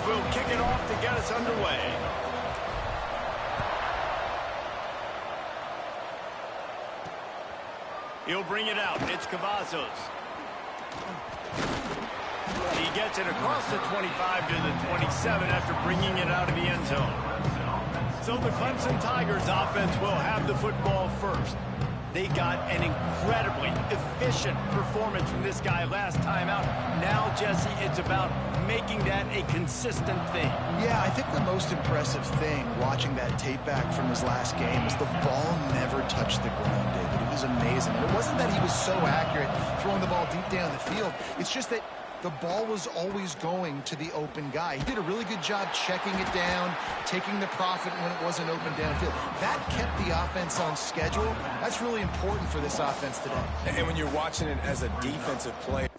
will kick it off to get us underway. He'll bring it out. It's Cavazos. He gets it across the 25 to the 27 after bringing it out of the end zone. So the Clemson Tigers offense will have the football first. They got an incredibly efficient performance from this guy last time out. Now, Jesse, it's about making that a consistent thing. Yeah, I think the most impressive thing watching that tape back from his last game is the ball never touched the ground, David. It was amazing. It wasn't that he was so accurate throwing the ball deep down the field. It's just that the ball was always going to the open guy. He did a really good job checking it down, taking the profit when it wasn't open downfield. That kept the offense on schedule. That's really important for this offense today. And when you're watching it as a defensive player,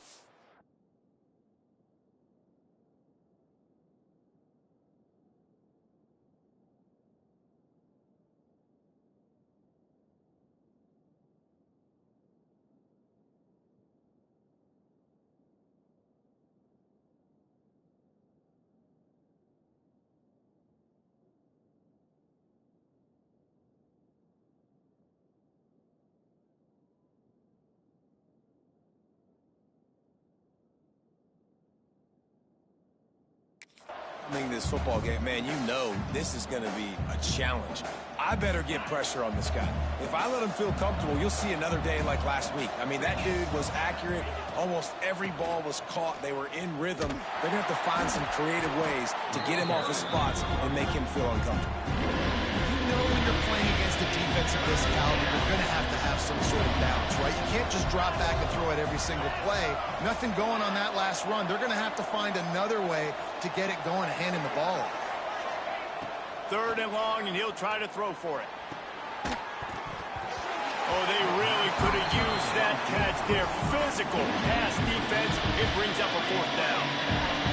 this football game, man, you know this is going to be a challenge. I better get pressure on this guy. If I let him feel comfortable, you'll see another day like last week. I mean, that dude was accurate. Almost every ball was caught. They were in rhythm. They're going to have to find some creative ways to get him off his spots and make him feel uncomfortable. You know when you're playing against a defense of this caliber, you're going to have some sort of balance, right? You can't just drop back and throw it every single play. Nothing going on that last run. They're going to have to find another way to get it going and hand him the ball off. 3rd and long, and he'll try to throw for it. Oh, they really could have used that catch there. Physical pass defense. It brings up a 4th down.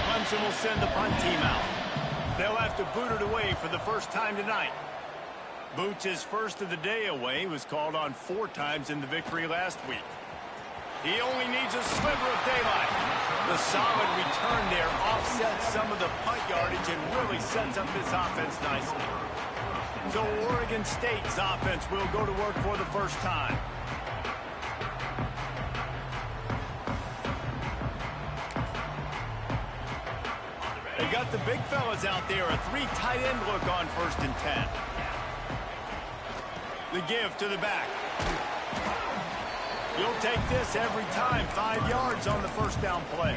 Clemson will send the punt team out. They'll have to boot it away for the first time tonight. Boots his first of the day away. Was called on 4 times in the victory last week. He only needs a sliver of daylight. The solid return there offsets some of the punt yardage and really sets up this offense nicely. So Oregon State's offense will go to work for the first time. They got the big fellas out there. A 3 tight end look on 1st and 10. The give to the back. You'll take this every time. 5 yards on the 1st down play.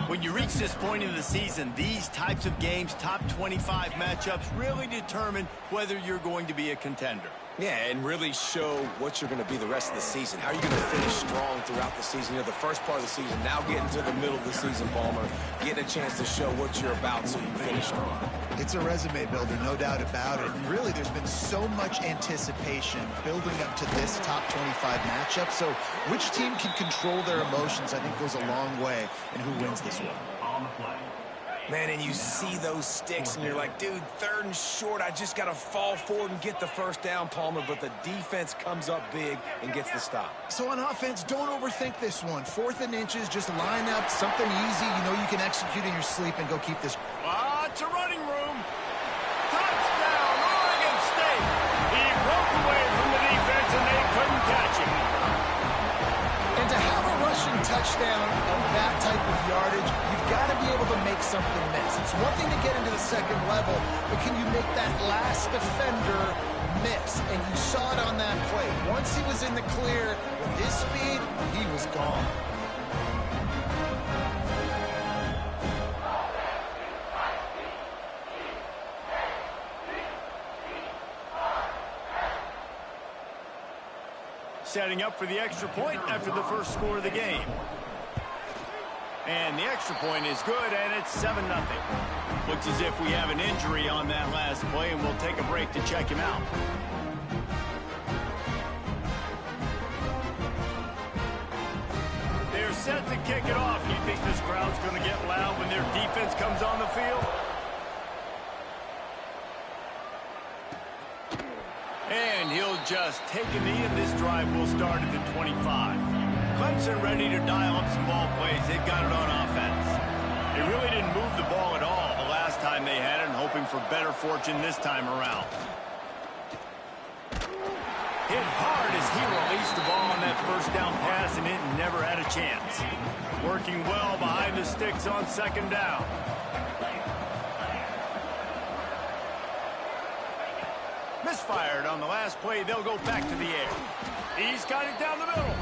When you reach this point in the season, these types of games, top 25 matchups, really determine whether you're going to be a contender. Yeah, and really show what you're going to be the rest of the season. How are you going to finish strong throughout the season? You know, the first part of the season, now getting to the middle of the season, Palmer, getting a chance to show what you're about so you can finish strong. It's a resume builder, no doubt about it. And really, there's been so much anticipation building up to this top 25 matchup. So which team can control their emotions, I think, goes a long way in who wins this one. Man, and you see those sticks, and you're like, dude, 3rd and short, I just got to fall forward and get the 1st down, Palmer, but the defense comes up big and gets the stop. So on offense, don't overthink this one. 4th and inches, just line up something easy. You know you can execute in your sleep and go keep this. It's a running room. Touchdown, Oregon State. He broke away from the defense, and they couldn't catch him. And to have a rushing touchdown of that type of yardage, you've got to be able to make something miss. It's one thing to get into the 2nd level, but can you make that last defender miss? And you saw it on that play. Once he was in the clear, with his speed, he was gone. Setting up for the extra point after the first score of the game. And the extra point is good, and it's 7-0. Looks as if we have an injury on that last play, and we'll take a break to check him out. They're set to kick it off. You think this crowd's going to get loud when their defense comes on the field? And he'll just take a knee, and this drive will start at the 25. Clemson ready to dial up some ball plays. They've got it on offense. They really didn't move the ball at all the last time they had it, and hoping for better fortune this time around. Hit hard as he released the ball on that first down pass, and it never had a chance. Working well behind the sticks on second down. Misfired on the last play. They'll go back to the air. He's got it down the middle.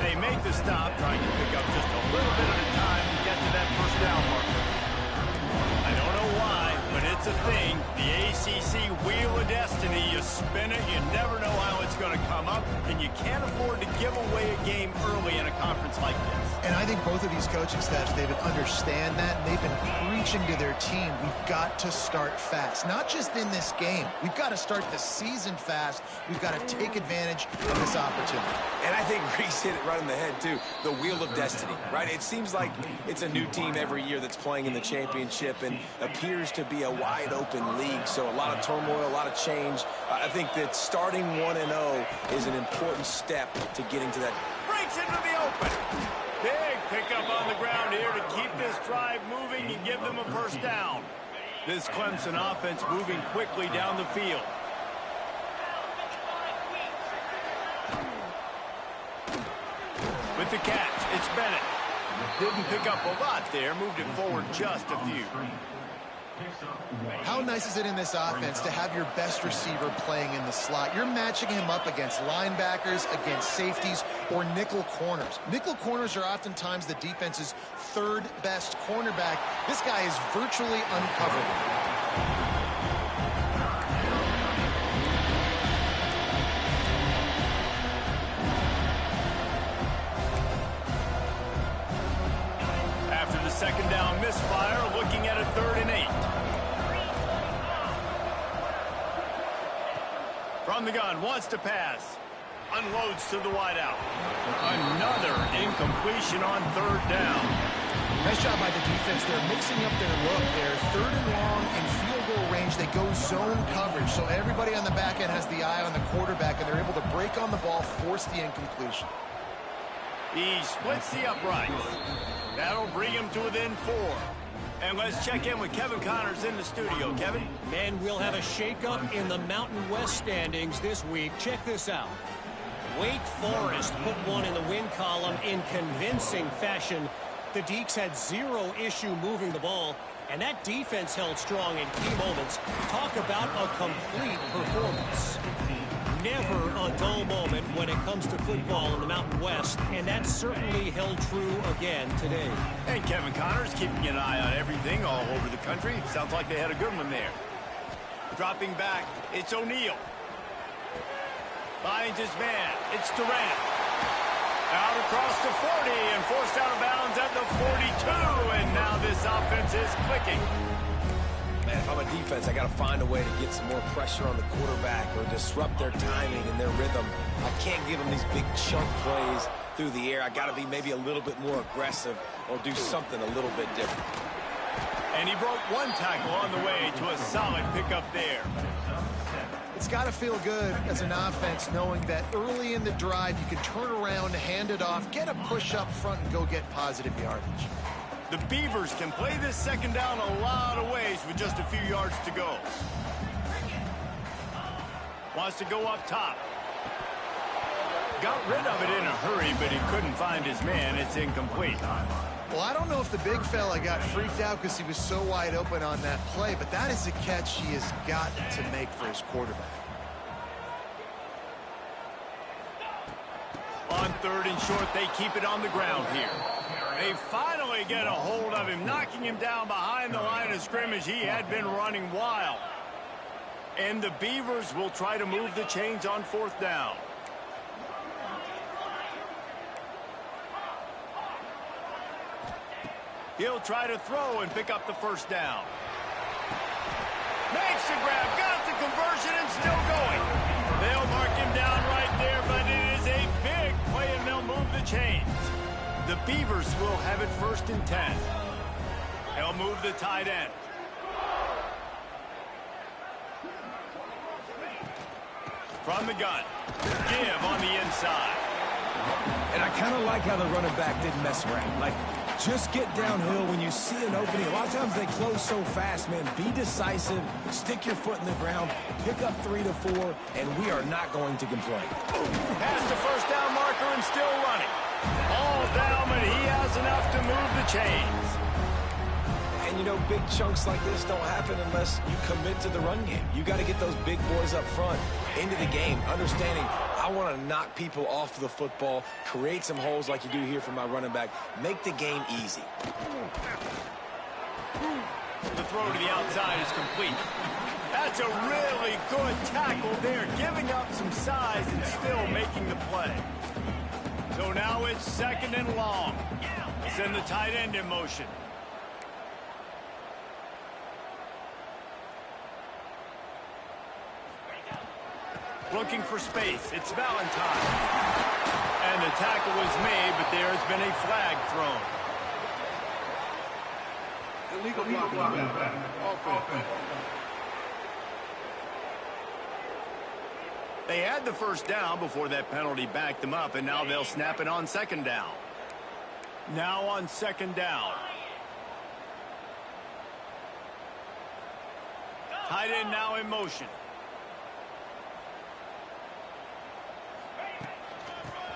They make the stop, trying to pick up just a little bit at a time to get to that first down marker. I don't know why, but it's a thing. The ACC Wheel of Destiny. You spin it, you never know how it's going to come up, and you can't afford to give away a game early in a conference like this. And I think both of these coaching staffs, David, understand that, and they've been preaching to their team, we've got to start fast. Not just in this game. We've got to start the season fast. We've got to take advantage of this opportunity. And I think Reese hit it right in the head, too. The Wheel of Destiny, right? It seems like it's a new team every year that's playing in the championship and appears to be a wide-open league. So a lot of turmoil, a lot of change. I think that starting 1-0 is an important step to getting to that. Breaks into the open. Big pickup on the ground here to keep this drive moving and give them a first down. This Clemson offense moving quickly down the field. With the catch, it's Bennett. Didn't pick up a lot there, moved it forward just a few. How nice is it in this offense to have your best receiver playing in the slot? You're matching him up against linebackers, against safeties, or nickel corners. Nickel corners are oftentimes the defense's third best cornerback. This guy is virtually uncoverable. Second down misfire, looking at a 3rd and 8. From the gun, wants to pass. Unloads to the wideout. Another incompletion on 3rd down. Nice job by the defense. They're mixing up their look. They're 3rd and long in field goal range. They go zone coverage, so everybody on the back end has the eye on the quarterback, and they're able to break on the ball, force the incompletion. He splits the uprights. That'll bring him to within 4. And let's check in with Kevin Connors in the studio. Kevin? And we'll have a shakeup in the Mountain West standings this week. Check this out. Wake Forest put one in the win column in convincing fashion. The Deacs had zero issue moving the ball, and that defense held strong in key moments. Talk about a complete performance. Never a dull moment when it comes to football in the Mountain West, and that certainly held true again today. And Kevin Connors keeping an eye on everything all over the country. Sounds like they had a good one there. Dropping back, it's O'Neal. Finds his man, it's Durant. Out across the 40 and forced out of bounds at the 42, and now this offense is clicking. Man, if I'm a defense, I got to find a way to get some more pressure on the quarterback or disrupt their timing and their rhythm. I can't give them these big chunk plays through the air. I got to be maybe a little bit more aggressive or do something a little bit different. And he broke one tackle on the way to a solid pickup there. It's got to feel good as an offense knowing that early in the drive you can turn around, hand it off, get a push up front, and go get positive yardage. The Beavers can play this second down a lot of ways with just a few yards to go. Wants to go up top. Got rid of it in a hurry, but he couldn't find his man. It's incomplete. Well, I don't know if the big fella got freaked out because he was so wide open on that play, but that is a catch he has got to make for his quarterback. On 3rd and short, they keep it on the ground here. They finally get a hold of him, knocking him down behind the line of scrimmage. He had been running wild. And the Beavers will try to move the chains on 4th down. He'll try to throw and pick up the first down. Makes the grab, got the conversion, and still going. They'll mark him down right there, but it is a big play, and they'll move the chains. The Beavers will have it 1st and 10. They'll move the tight end. From the gun. Give on the inside. And I kind of like how the running back didn't mess around. Like, Just get downhill when you see an opening. A lot of times they close so fast, man. Be decisive, stick your foot in the ground, pick up 3 to 4, and we are not going to complain. Past the first down marker and still running. All down, but he has enough to move the chains. And, you know, big chunks like this don't happen unless you commit to the run game. You got to get those big boys up front into the game, understanding I want to knock people off the football, create some holes like you do here for my running back, make the game easy. The throw to the outside is complete. That's a really good tackle there, giving up some size and still making the play. So now it's 2nd and long. Send the tight end in motion. Looking for space. It's Valentine. And the tackle was made, but there has been a flag thrown. Illegal blocking. Offense. They had the first down before that penalty backed them up, and now they'll snap it on 2nd down. Now on 2nd down. Tight end now in motion.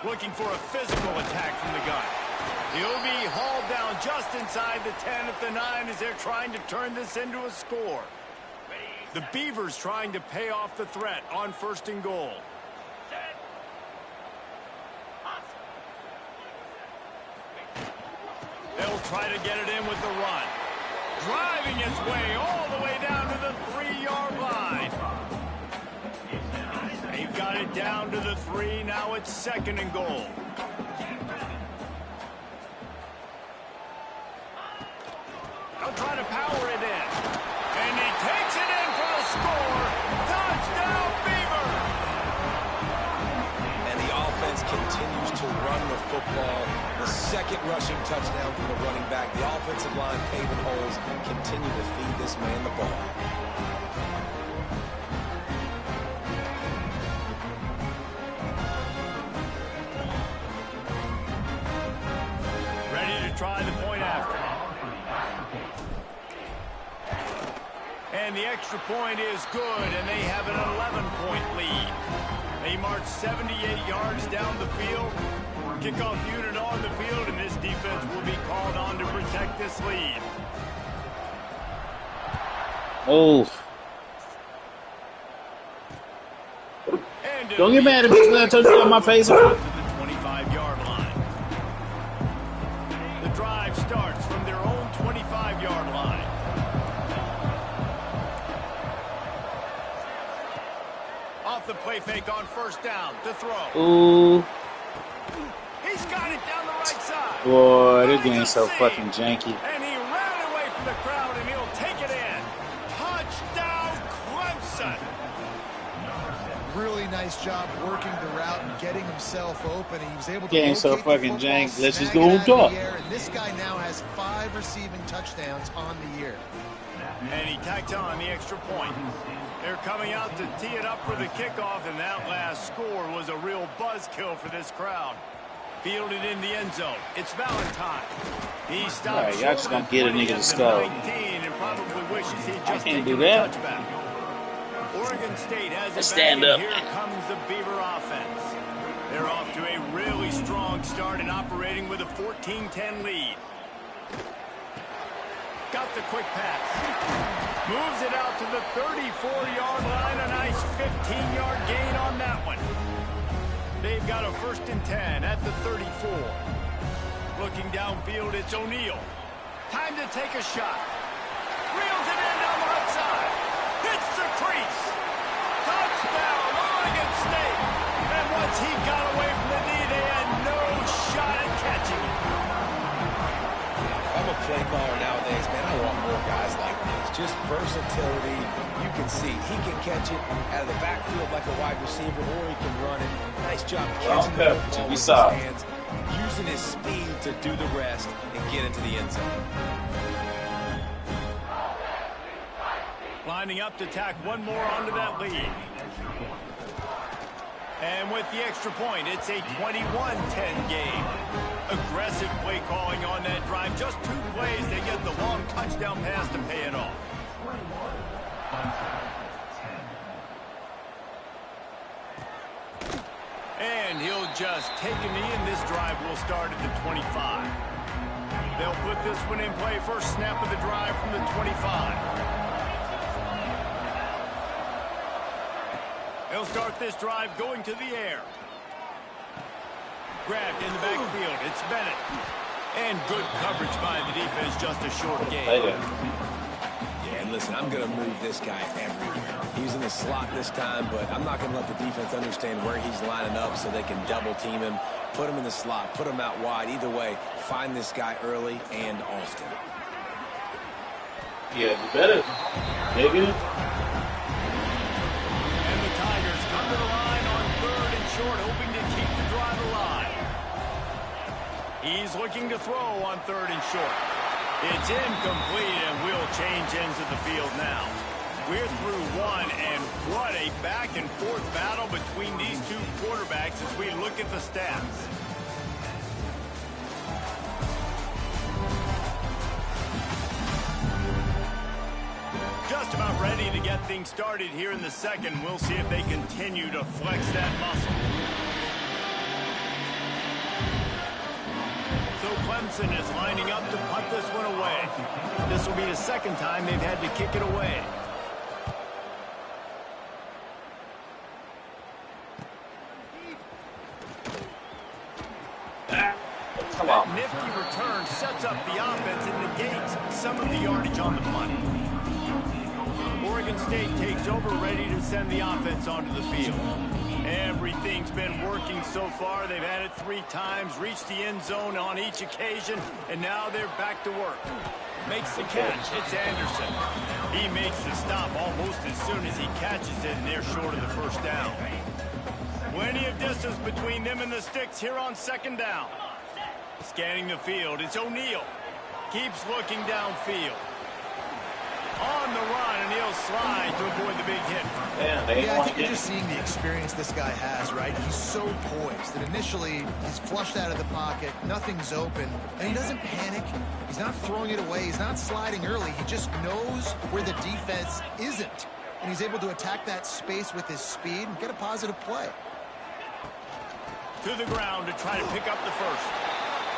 Looking for a physical attack from the gun. He'll be hauled down just inside the 10 at the 9 as they're trying to turn this into a score. The Beavers trying to pay off the threat on 1st and goal. They'll try to get it in with the run. Driving its way all the way down to the 3-yard line. They've got it down to the 3. Now it's 2nd and goal. They'll try to power it in. And he takes it in for the score. Touchdown, Beaver! And the offense continues to run the football. The 2nd rushing touchdown from the running back. The offensive line paving holes. Continue to feed this man the ball. Try the point after. And the extra point is good, and they have an 11-point lead. They march 78 yards down the field. Kickoff unit on the field, and this defense will be called on to protect this lead. Oh. Don't get mad at me because I told you on my face. To the 25-yard line. Drive starts from their own 25-yard line. Off the play fake on 1st down to throw. Ooh. He's got it down the right side. Boy, this game's so fucking janky. And he ran away from the crowd, and he'll take it in. Touchdown, Clemson. Really nice job working the route and getting himself open. He was able to Game so locate the fucking football, jank. Let's just snag go it on out top. of the air, and this guy now has 5 receiving touchdowns on the year. And he tacked on the extra point. They're coming out to tee it up for the kickoff, and that last score was a real buzzkill for this crowd. Fielded in the end zone. It's Valentine. He stopped. All right, y'all just gonna get a nigga to skull. And probably wishes he'd just can't do taken that. the touchback. Oregon State has it Stand back, up. and here comes the Beaver offense. They're off to a really strong start and operating with a 14-10 lead. Got the quick pass. Moves it out to the 34-yard line. A nice 15-yard gain on that one. They've got a 1st and 10 at the 34. Looking downfield, it's O'Neal. Time to take a shot. Reels it in down the right side. Hits the crease. Touchdown, Oregon State. And once he got away from the knee, they had no shot at catching it. I'm a play caller nowadays, man. I want more guys like this. Just versatility. You can see he can catch it out of the backfield like a wide receiver, or he can run it. Nice job catching the football with his hands, using his speed to do the rest and get into the end zone. Lining up to tack one more onto that lead. And with the extra point, it's a 21-10 game. Aggressive play calling on that drive. Just 2 plays, they get the long touchdown pass to pay it off. And he'll just take a knee, and this drive will start at the 25. They'll put this one in play. First snap of the drive from the 25. They'll start this drive going to the air. Grabbed in the backfield. It's Bennett. And good coverage by the defense. Just a short gain. Yeah, and listen, I'm going to move this guy everywhere. He's in the slot this time, but I'm not going to let the defense understand where he's lining up so they can double team him, put him in the slot, put him out wide. Either way, find this guy early and often. Yeah, you better. Maybe. And the Tigers come to the line on 3rd and short, hoping to keep the drive alive. He's looking to throw on 3rd and short. It's incomplete, and we'll change ends of the field now. We're through one, and what a back-and-forth battle between these 2 quarterbacks as we look at the stats. Just about ready to get things started here in the second. We'll see if they continue to flex that muscle. So Clemson is lining up to punt this one away. This will be the second time they've had to kick it away. Come on. That nifty return sets up the offense and negates some of the yardage on the punt. Oregon State takes over, ready to send the offense onto the field. Everything's been working so far. They've had it 3 times, reached the end zone on each occasion, and now they're back to work. Makes the catch. It's Anderson. He makes the stop almost as soon as he catches it, and they're short of the first down. Plenty of distance between them and the sticks here on 2nd down. Scanning the field, it's O'Neal. Keeps looking downfield. On the run, and he'll slide to avoid the big hit. Yeah, I think you're just seeing the experience this guy has, right? He's so poised that initially he's flushed out of the pocket, nothing's open, and he doesn't panic. He's not throwing it away. He's not sliding early. He just knows where the defense isn't, and he's able to attack that space with his speed and get a positive play. To the ground to try to pick up the first.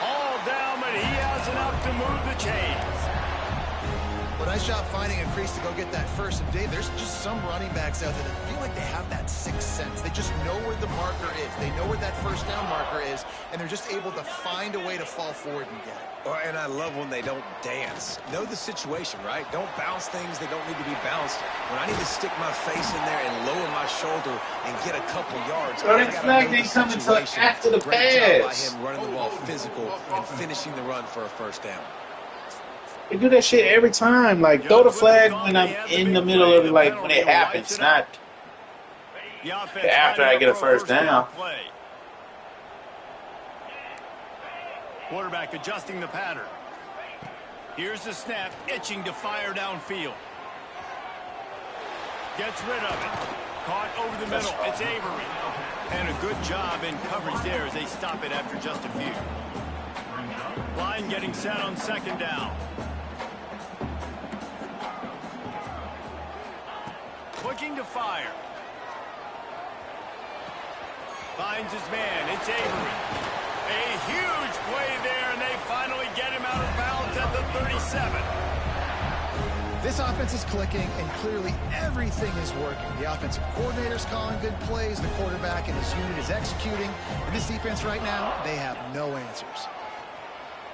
All down, but he has enough to move the chains. But nice job finding a crease to go get that first. And Dave, there's just some running backs out there that feel like they have that 6th sense. They just know where the marker is. They know where that first down marker is, and they're just able to find a way to fall forward and get it. Oh, and I love when they don't dance. Know the situation, right? Don't bounce things. They don't need to be bounced. When I need to stick my face in there and lower my shoulder and get a couple yards, But it's not they come until after the Great job by pass. him running the ball physical and finishing the run for a first down. They do that shit every time. Like, throw the flag when I'm in the middle of it, like, when it happens, not after I get a first down. Quarterback adjusting the pattern. Here's the snap, itching to fire downfield. Gets rid of it. Caught over the middle. It's Avery. And a good job in coverage there as they stop it after just a few. Line getting set on 2nd down. Looking to fire. Finds his man. It's Avery. A huge play there, and they finally get him out of bounds at the 37. This offense is clicking, and clearly everything is working. The offensive coordinator's calling good plays. The quarterback and his unit is executing. And this defense right now, they have no answers.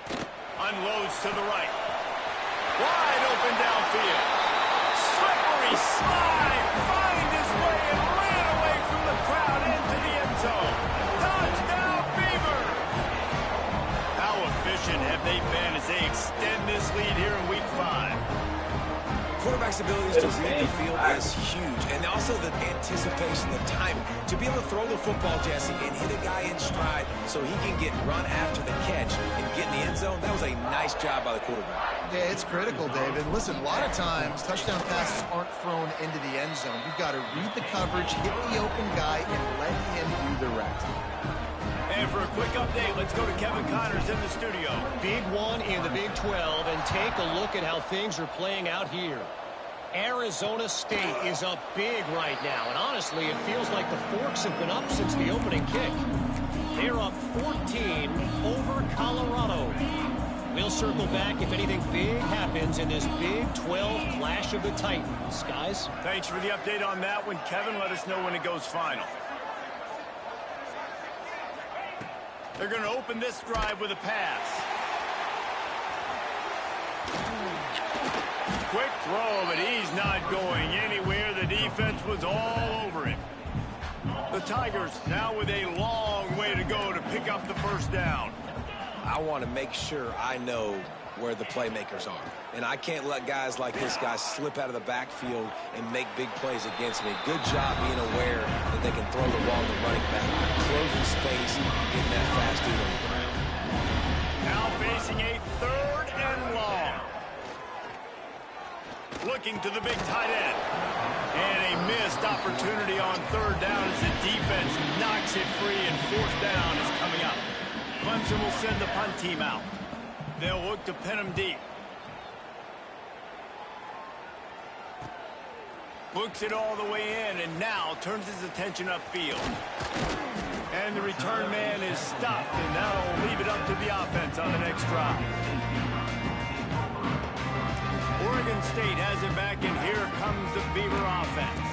Unloads to the right. Wide open downfield. Slippery slide. Find his way and ran away from the crowd into the end zone. Touchdown, Beavers! How efficient have they been as they extend this lead here in Week 5? Quarterback's abilities to read the field is huge, and also the anticipation, the timing. To be able to throw the football, Jesse, and hit a guy in stride so he can get run after the catch and get in the end zone, that was a nice job by the quarterback. Yeah, it's critical, David. Listen, a lot of times, touchdown passes aren't thrown into the end zone. You've got to read the coverage, hit the open guy, and let him do the rest. And for a quick update, let's go to Kevin Connors in the studio. Big one in the Big 12, and take a look at how things are playing out here. Arizona State is up big right now, and honestly, it feels like the Forks have been up since the opening kick. They're up 14 over Colorado. We'll circle back if anything big happens in this Big 12 Clash of the Titans. Guys? Thanks for the update on that one, Kevin. Let us know when it goes final. They're going to open this drive with a pass. Quick throw, but he's not going anywhere. The defense was all over him. The Tigers now with a long way to go to pick up the first down. I want to make sure I know where the playmakers are. And I can't let guys like this guy slip out of the backfield and make big plays against me. Good job being aware that they can throw the ball to the running back, closing space, and getting that fast dude on the ground. Now facing a 3rd and long. Looking to the big tight end. And a missed opportunity on 3rd down as the defense knocks it free, and 4th down is coming up. Clemson will send the punt team out. They'll look to pin him deep. Looks it all the way in, and now turns his attention upfield. And the return man is stopped, and that'll leave it up to the offense on the next drive. Oregon State has it back, and here comes the Beaver offense.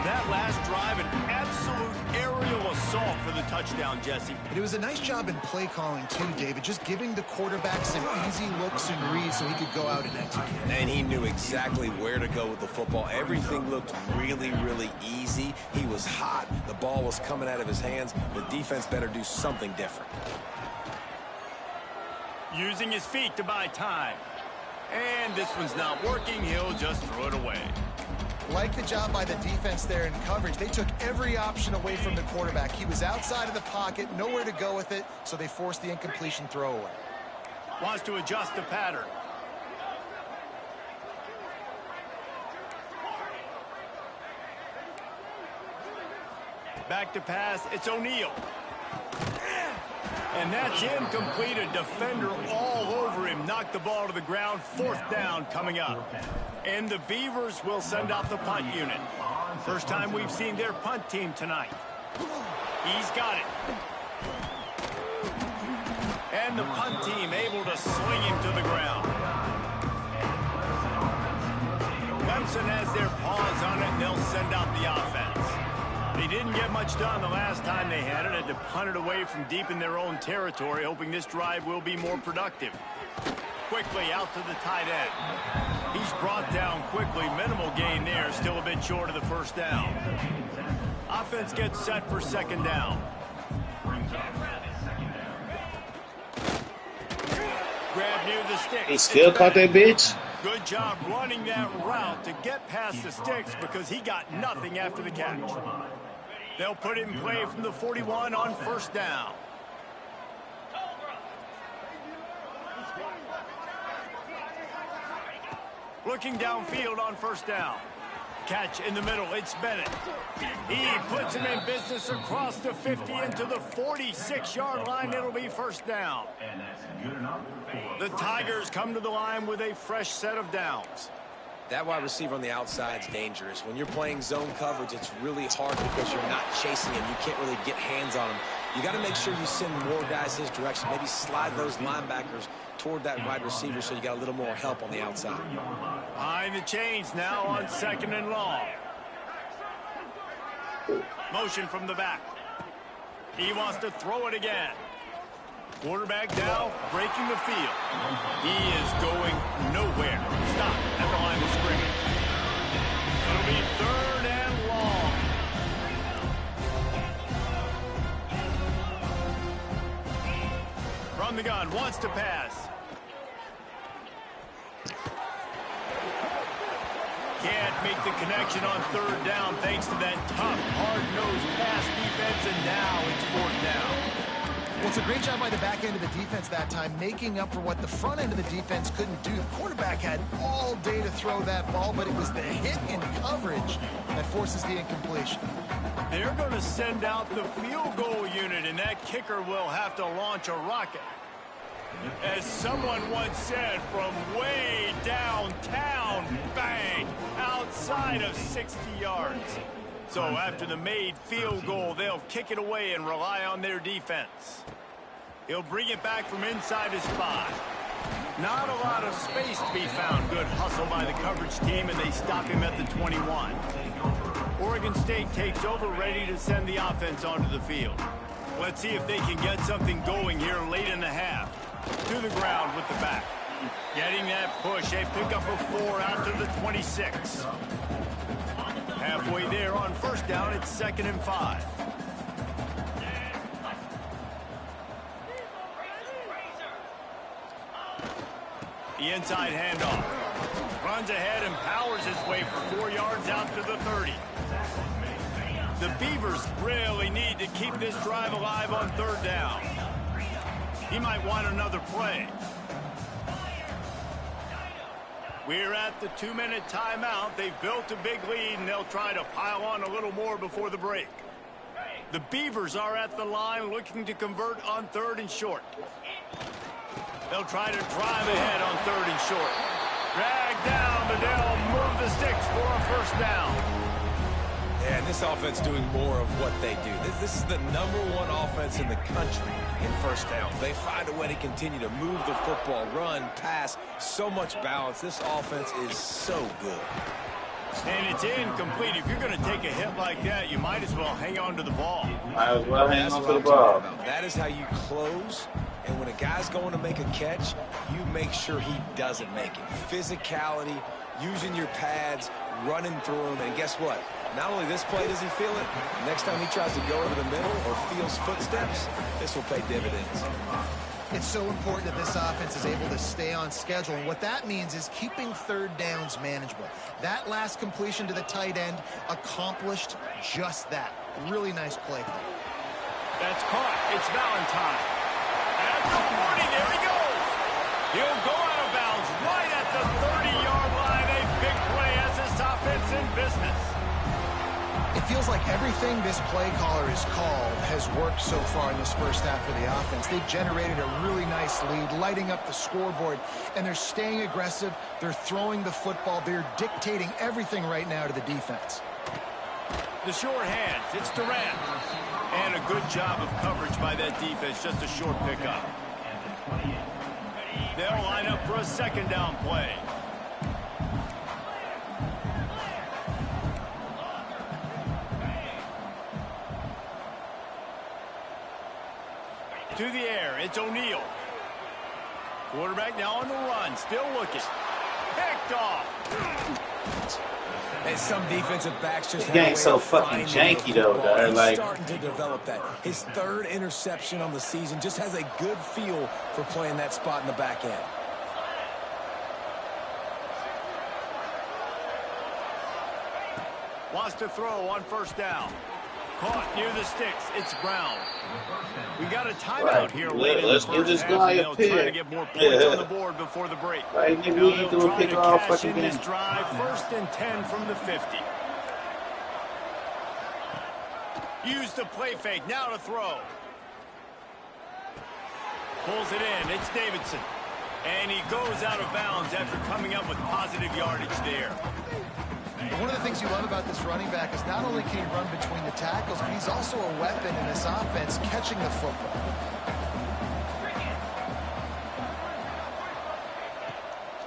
That last drive, an absolute aerial assault for the touchdown, Jesse. It was a nice job in play calling, too, David, just giving the quarterback some easy looks and reads so he could go out and execute. And he knew exactly where to go with the football. Everything looked really, really easy. He was hot. The ball was coming out of his hands. The defense better do something different. Using his feet to buy time. And this one's not working. He'll just throw it away. Like the job by the defense there in coverage. They took every option away from the quarterback. He was outside of the pocket, nowhere to go with it, so they forced the incompletion throwaway. Wants to adjust the pattern. Back to pass. It's O'Neal. And that's incomplete. A defender all over him. Knocked the ball to the ground. 4th down coming up. And the Beavers will send out the punt unit. First time we've seen their punt team tonight. He's got it. And the punt team able to swing him to the ground. Clemson has their paws on it, and they'll send out the offense. They didn't get much done the last time they had it. Had to punt it away from deep in their own territory, hoping this drive will be more productive. Quickly out to the tight end. He's brought down quickly. Minimal gain there. Still a bit short of the first down. Offense gets set for 2nd down. Grab near the sticks. He still caught that bitch. Good job running that route to get past the sticks because he got nothing after the catch. They'll put it in play from the 41 on 1st down. Looking downfield on 1st down. Catch in the middle. It's Bennett. He puts him in business across the 50 into the 46-yard line. It'll be 1st down. The Tigers come to the line with a fresh set of downs. That wide receiver on the outside is dangerous. When you're playing zone coverage, it's really hard because you're not chasing him. You can't really get hands on him. You got to make sure you send more guys his direction. Maybe slide those linebackers toward that wide receiver so you got a little more help on the outside. Behind the chains now on 2nd and long. Motion from the back. He wants to throw it again. Quarterback now breaking the field. He is going nowhere. Stop at the line of scrimmage. It'll be 3rd and long. From the gun, wants to pass. Can't make the connection on 3rd down thanks to that tough, hard-nosed pass defense, and now it's 4th down. Well, it's a great job by the back end of the defense that time, making up for what the front end of the defense couldn't do. The quarterback had all day to throw that ball, but it was the hit in coverage that forces the incompletion. They're going to send out the field goal unit, and that kicker will have to launch a rocket. As someone once said, from way downtown, bang, outside of 60 yards. So after the made field goal, they'll kick it away and rely on their defense. He'll bring it back from inside his 5. Not a lot of space to be found. Good hustle by the coverage team, and they stop him at the 21. Oregon State takes over, ready to send the offense onto the field. Let's see if they can get something going here late in the half. To the ground with the back. Getting that push. They pick up a 4 out to the 26. Halfway there on first down, it's 2nd and 5. The inside handoff. Runs ahead and powers his way for 4 yards out to the 30. The Beavers really need to keep this drive alive on 3rd down. He might want another play. We're at the 2-minute timeout. They've built a big lead, and they'll try to pile on a little more before the break. The Beavers are at the line looking to convert on 3rd and short. They'll try to drive ahead on 3rd and short. Drag down, but they'll move the sticks for a first down. Yeah, and this offense doing more of what they do. This is the #1 offense in the country in first down. They find a way to continue to move the football, run, pass, so much balance. This offense is so good. And it's incomplete. If you're going to take a hit like that, you might as well hang on to the ball. Might as well hang That's on what to the I'm talking ball. about. That is how you close. And when a guy's going to make a catch, you make sure he doesn't make it. Physicality, using your pads, running through them. And guess what? Not only this play does he feel it, next time he tries to go over the middle or feels footsteps, this will pay dividends. It's so important that this offense is able to stay on schedule. And what that means is keeping 3rd downs manageable. That last completion to the tight end accomplished just that. Really nice play. That's caught. It's Valentine. At the 40, there he goes. He'll go out of bounds right at the 30-yard line. A big play as this offense in business. It feels like everything this play caller has called has worked so far in this first half for the offense. They've generated a really nice lead, lighting up the scoreboard, and they're staying aggressive. They're throwing the football. They're dictating everything right now to the defense. The short hands. It's Durant. And a good job of coverage by that defense. Just a short pickup. They'll line up for a 2nd down play. To the air, it's O'Neal. Quarterback now on the run, still looking. Picked off. And some defensive backs just This game's so fucking janky though, dog. Like, starting to develop that. His 3rd interception on the season, just has a good feel for playing that spot in the back end. Wants to throw on first down. Caught near the sticks. It's Brown. We got a timeout here late in the let's give first this half, guy and a they'll try to pick. get more points on the board before the break. Like, Now we they'll do a try pick to all cash fucking in this game. drive. 1st and 10 from the 50. Use the play fake. Now to throw. Pulls it in. It's Davidson. And he goes out of bounds after coming up with positive yardage there. One of the things you love about this running back is not only can he run between the tackles, but he's also a weapon in this offense catching the football.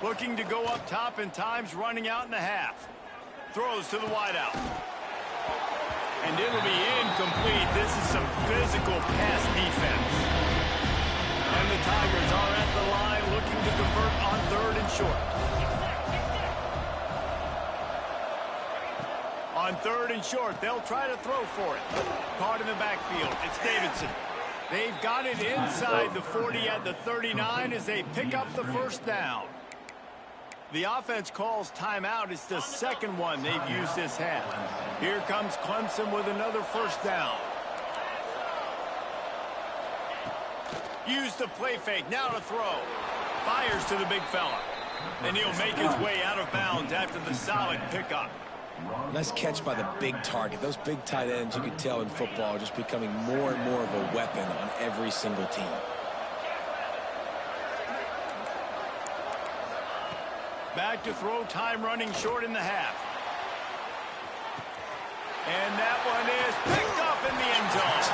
Looking to go up top, and time's running out in the half. Throws to the wideout. And it'll be incomplete. This is some physical pass defense. And the Tigers are at the line looking to convert on 3rd and short. On 3rd and short, they'll try to throw for it. Caught in the backfield. It's Davidson. They've got it inside the 40 at the 39 as they pick up the first down. The offense calls timeout. It's the 2nd one they've used this half. Here comes Clemson with another first down. Use the play fake. Now to throw. Fires to the big fella. And he'll make his way out of bounds after the solid pickup. Nice catch by the big target. Those big tight ends, you can tell in football, are just becoming more and more of a weapon on every single team. Back to throw, time running short in the half. And that one is picked up in the end zone.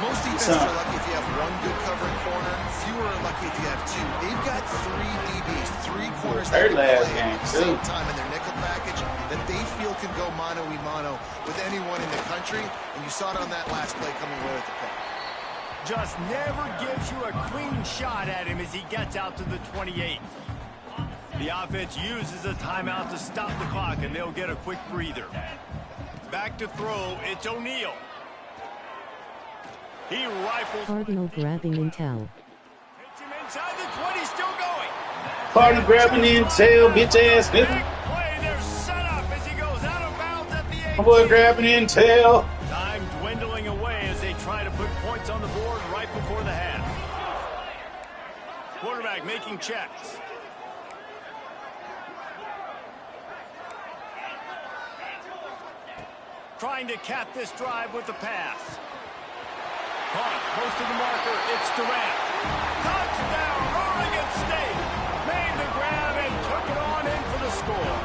Most defenses are lucky if you have one good covering corner. Fewer are lucky if you have two. They've got 3 DBs, 3 corners that can play at the same time in their nickel package that they feel can go mano-a-mano with anyone in the country. And you saw it on that last play coming away with the pick. Just never gives you a clean shot at him as he gets out to the 28. The offense uses a timeout to stop the clock, and they'll get a quick breather. Back to throw, it's O'Neal. He rifles. Cardinal grabbing intel. Hits him inside the 20, still going. Party grabbing intel, bitch ass nigga. Big play, they're set up as he goes out of bounds at the 8. My boy grabbing intel. Time dwindling away as they try to put points on the board right before the half. Quarterback making checks. Trying to cap this drive with the pass. Caught close to the marker. It's Durant. Touchdown, Oregon State. Made the grab and took it on in for the score.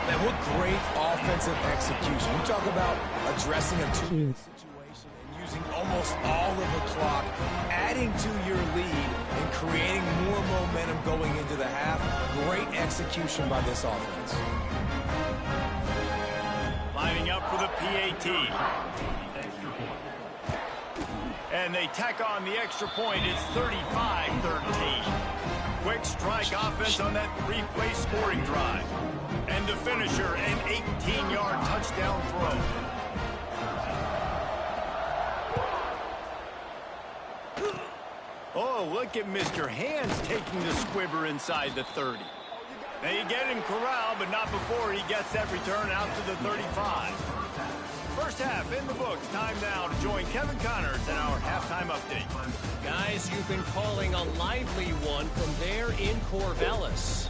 Man, what great offensive execution. You talk about addressing a two-minute situation and using almost all of the clock, adding to your lead and creating more momentum going into the half. Great execution by this offense. Lining up for the PAT. And they tack on the extra point. It's 35-13. Quick strike offense on that 3-play scoring drive. And the finisher, an 18-yard touchdown throw. Oh, look at Mr. Hands taking the squibber inside the 30. They get him corralled, but not before he gets that return out to the 35. First half in the books. Time now to join Kevin Connors in our halftime update. Guys, you've been calling a lively one from there in Corvallis.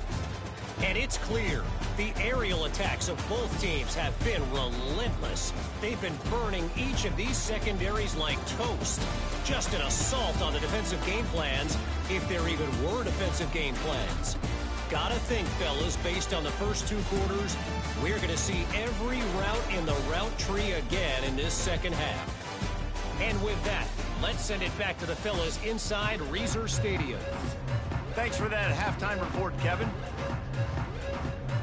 And it's clear, the aerial attacks of both teams have been relentless. They've been burning each of these secondaries like toast. Just an assault on the defensive game plans, if there even were defensive game plans. Gotta think, fellas, based on the first 2 quarters, we're going to see every route in the route tree again in this second half. And with that, let's send it back to the fellas inside Reser Stadium. Thanks for that halftime report, Kevin.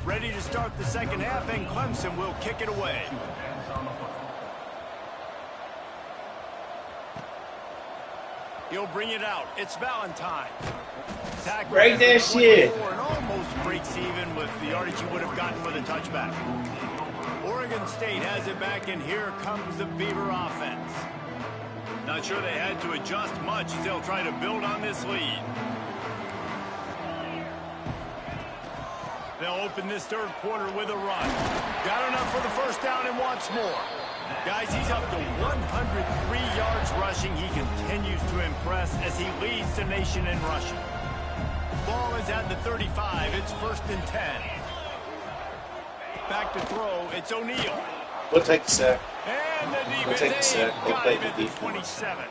Ready to start the second half, and Clemson will kick it away. He'll bring it out. It's Valentine. Break that shit. And almost breaks even with the yardage he would have gotten with a touchback. Oregon State has it back, and here comes the Beaver offense. Not sure they had to adjust much as they'll try to build on this lead. They'll open this third quarter with a run. Got enough for the first down and wants more. Guys, he's up to 103 yards rushing. He continues to impress as he leads the nation in rushing. Ball is at the 35. It's 1st and 10. Back to throw. It's O'Neal. We'll take the sack. And the We'll take the sack. We'll got take him at the the defense. 27.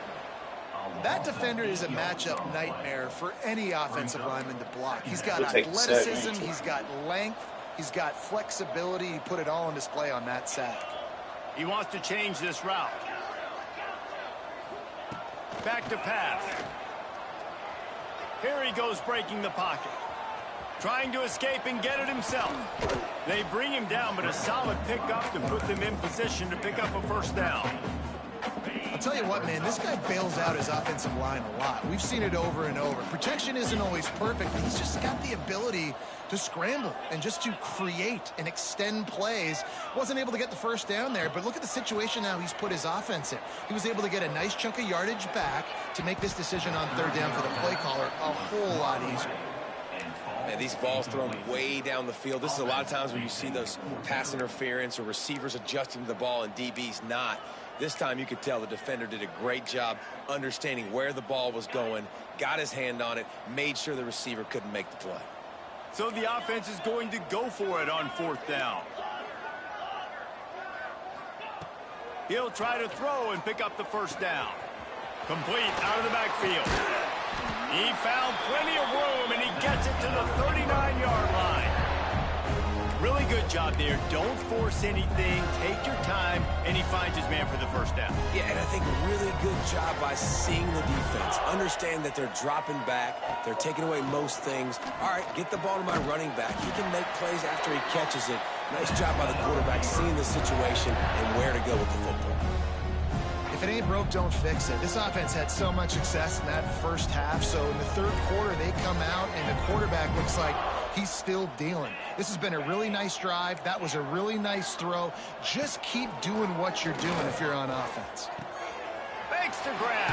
That defender is a matchup nightmare for any offensive lineman to block. He's got We'll take the sack, athleticism, man. he's got length, he's got flexibility. He put it all on display on that sack. He wants to change this route. Back to pass. Here he goes breaking the pocket. Trying to escape and get it himself. They bring him down, but a solid pickup to put them in position to pick up a first down. I'll tell you what, man, this guy bails out his offensive line a lot. We've seen it over and over. Protection isn't always perfect, but he's just got the ability to scramble and just to create and extend plays. Wasn't able to get the first down there, but look at the situation now he's put his offense in. He was able to get a nice chunk of yardage back to make this decision on third down for the play caller a whole lot easier. And these balls thrown way down the field. This is a lot of times when you see those pass interference or receivers adjusting to the ball and DBs not. This time you could tell the defender did a great job understanding where the ball was going, got his hand on it, made sure the receiver couldn't make the play. So the offense is going to go for it on 4th down. He'll try to throw and pick up the 1st down. Complete out of the backfield. He found plenty of room, and he gets it to the 39-yard line. Really good job there. Don't force anything. Take your time, and he finds his man for the 1st down. Yeah, and I think really good job by seeing the defense. Understand that they're dropping back. They're taking away most things. All right, get the ball to my running back. He can make plays after he catches it. Nice job by the quarterback seeing the situation and where to go with the football. If it ain't broke, don't fix it. This offense had so much success in that first half, so in the 3rd quarter, they come out, and the quarterback looks like he's still dealing. This has been a really nice drive. That was a really nice throw. Just keep doing what you're doing if you're on offense. Thanks to grab.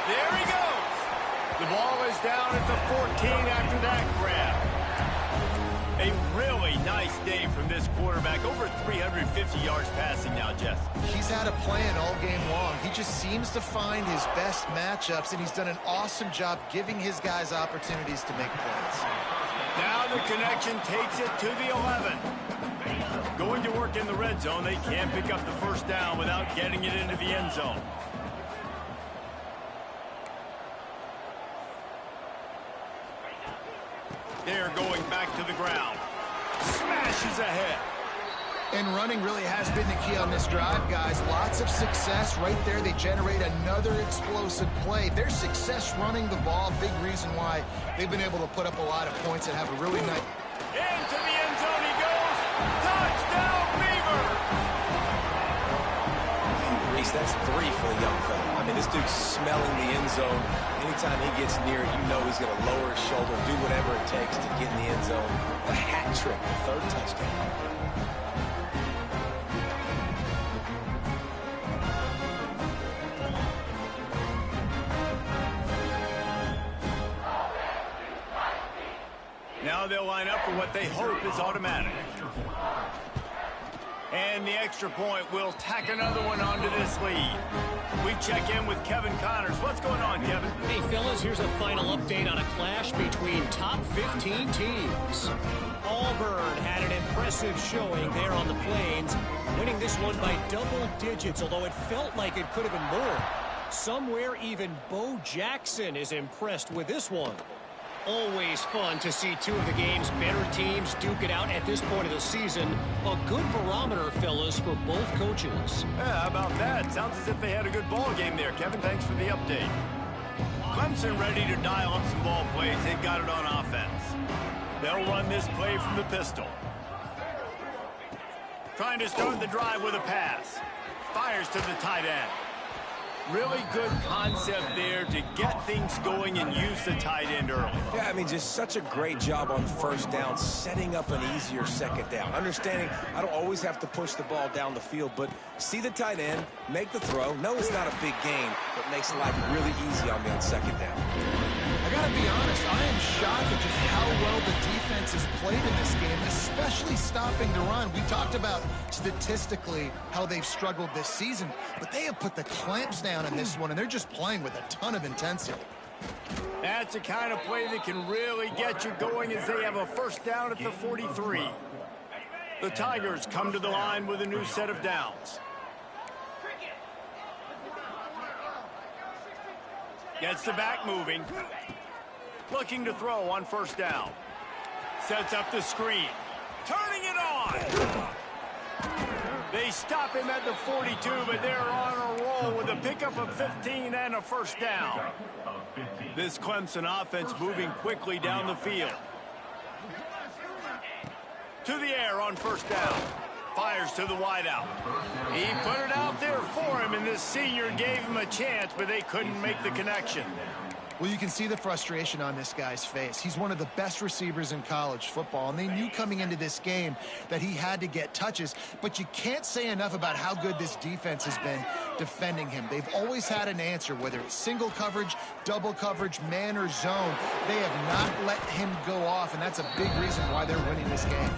There he goes. The ball is down at the 14 after that grab. A really nice day from this quarterback. Over 350 yards passing now, Jess. He's had a plan all game long. He just seems to find his best matchups, and he's done an awesome job giving his guys opportunities to make plays. Now the connection takes it to the 11. Going to work in the red zone. They can't pick up the 1st down without getting it into the end zone. They're going back to the ground. Smashes ahead. And running really has been the key on this drive, guys. Lots of success right there. They generate another explosive play. Their success running the ball, big reason why they've been able to put up a lot of points and have a really nice... Into the end zone he goes. Touchdown, Beavers! Reese, that's 3 for the young fella. I mean, this dude's smelling the end zone. Anytime he gets near it, you know he's going to lower his shoulder, do whatever it takes to get in the end zone. The hat trick, the 3rd touchdown. Now they'll line up for what they hope is automatic. And the extra point will tack another one onto this lead. We check in with Kevin Connors. What's going on, Kevin? Hey, fellas, here's a final update on a clash between top 15 teams. Auburn had an impressive showing there on the Plains, winning this one by double digits, although it felt like it could have been more. Somewhere even Bo Jackson is impressed with this one. Always fun to see 2 of the game's better teams duke it out at this point of the season. A good barometer, fellas, for both coaches. Yeah, how about that? Sounds as if they had a good ball game there, Kevin. Thanks for the update. Clemson ready to dial up some ball plays. They've got it on offense. They'll run this play from the pistol. Trying to start the drive with a pass. Fires to the tight end. Really good concept there to get things going and use the tight end early. Yeah, I mean, just such a great job on 1st down, setting up an easier 2nd down. Understanding I don't always have to push the ball down the field, but see the tight end, make the throw. No, it's not a big gain, but makes life really easy on me on 2nd down. I gotta be honest, I am shocked at just how well the defense has played in this game, especially stopping the run. We talked about statistically how they've struggled this season, but they have put the clamps down in this one, and they're just playing with a ton of intensity. That's the kind of play that can really get you going as they have a 1st down at the 43. The Tigers come to the line with a new set of downs. Gets the back moving. Looking to throw on 1st down. Sets up the screen. Turning it on. They stop him at the 42, but they're on a roll with a pickup of 15 and a 1st down. This Clemson offense moving quickly down the field. To the air on 1st down. Fires to the wideout. He put it out there for him, and this senior gave him a chance, but they couldn't make the connection. Well, you can see the frustration on this guy's face. He's one of the best receivers in college football, and they knew coming into this game that he had to get touches, but you can't say enough about how good this defense has been defending him. They've always had an answer, whether it's single coverage, double coverage, man or zone. They have not let him go off, and that's a big reason why they're winning this game.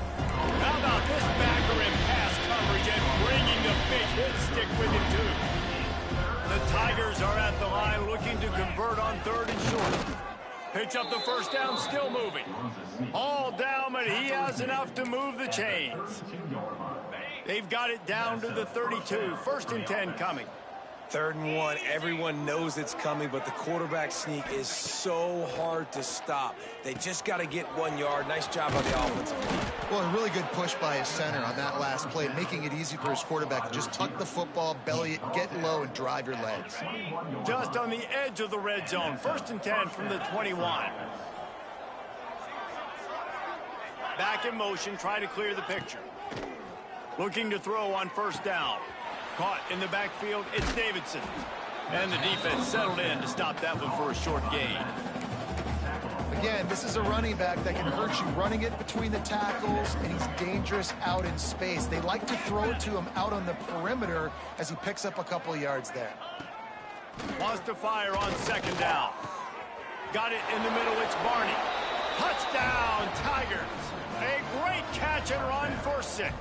How about this backer in pass coverage and bringing the big hit stick with him, too? The Tigers are at the line looking to convert on 3rd and short. Picks up the first down, still moving. All down, but he has enough to move the chains. They've got it down to the 32. 1st and 10 coming. 3rd and 1. Everyone knows it's coming, but the quarterback sneak is so hard to stop. They just got to get 1 yard. Nice job on the offensive line. Well, a really good push by his center on that last play, making it easy for his quarterback to just tuck the football, belly it, get low, and drive your legs. Just on the edge of the red zone. 1st and 10 from the 21. Back in motion, try to clear the picture. Looking to throw on 1st down. Caught in the backfield, it's Davidson. And the defense settled in to stop that one for a short gain. Again, this is a running back that can hurt you running it between the tackles, and he's dangerous out in space. They like to throw it to him out on the perimeter as he picks up a couple of yards there. Wants to fire on 2nd down. Got it in the middle, it's Barney. Touchdown, Tigers. A great catch and run for 6.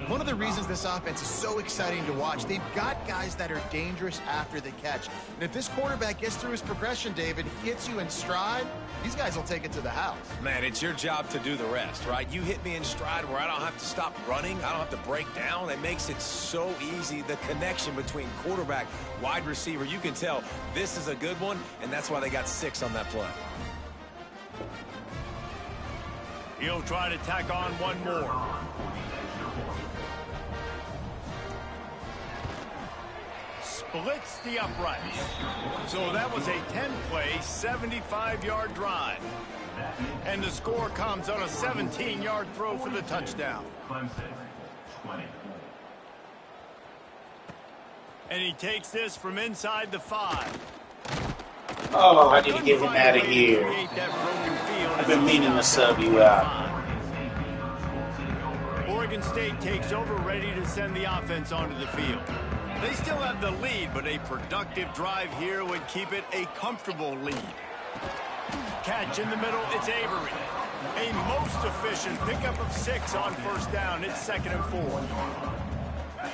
One of the reasons this offense is so exciting to watch, they've got guys that are dangerous after the catch. And if this quarterback gets through his progression, David, hits you in stride, these guys will take it to the house. Man, it's your job to do the rest, right? You hit me in stride where I don't have to stop running. I don't have to break down. It makes it so easy. The connection between quarterback, wide receiver, you can tell this is a good one, and that's why they got 6 on that play. He'll try to tack on 1 more. Splits the uprights. So that was a 10-play, 75-yard drive. And the score comes on a 17-yard throw for the touchdown. Clemson, 20. And he takes this from inside the 5. Oh, I need to get him out of here. I've been meaning to sub you out. Oregon State takes over, ready to send the offense onto the field. They still have the lead, but a productive drive here would keep it a comfortable lead. Catch in the middle, it's Avery. A most efficient pickup of 6 on 1st down. It's 2nd and 4.